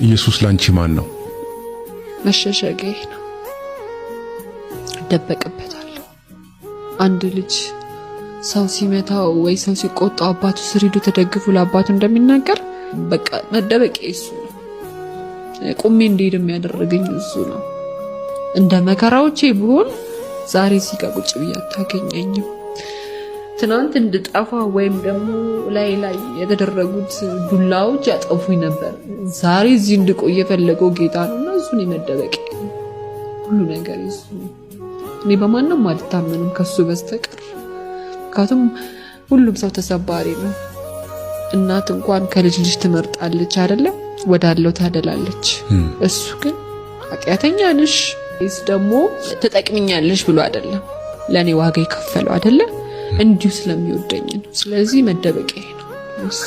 ኢየሱስ ላንቺ ማን ነው? መሸሸጊያዬ ነው። ደበቅበታለሁ። አንድ ልጅ ሰው ሲመታው ወይ ሰው ሲቆጣው አባቱ ስር ሄዶ ተደግፎ ለአባቱ እንደሚናገር በቃ መደበቂያዬ እሱ ነው። ቁሜ እንድሄድ የሚያደርገኝ እሱ ነው። እንደ መከራዎቼ ቢሆን ዛሬ እዚህ ጋር ቁጭ ብዬ አታገኘኝም። ትናንት እንድጠፋ ወይም ደግሞ ላይ የተደረጉት ዱላዎች ያጠፉኝ ነበር። ዛሬ እዚህ እንድቆይ የፈለገው ጌታ ነውና እሱን መደበቂያዬ ነው። ሁሉ ነገር እሱ ነው። እኔ በማንም አልታመንም ከሱ በስተቀር። ምክንያቱም ሁሉም ሰው ተሰባሪ ነው። እናት እንኳን ከልጅ ትመርጣለች አይደለም፣ ወዳለው ታደላለች። እሱ ግን ኃጢአተኛ ነሽ ወይስ ደግሞ ተጠቅሚኛለሽ ብሎ አይደለም ለኔ ዋጋ የከፈለው አይደለም፣ እንዲሁ ስለሚወደኝ ነው። ስለዚህ መደበቂያዬ ነው እሱ።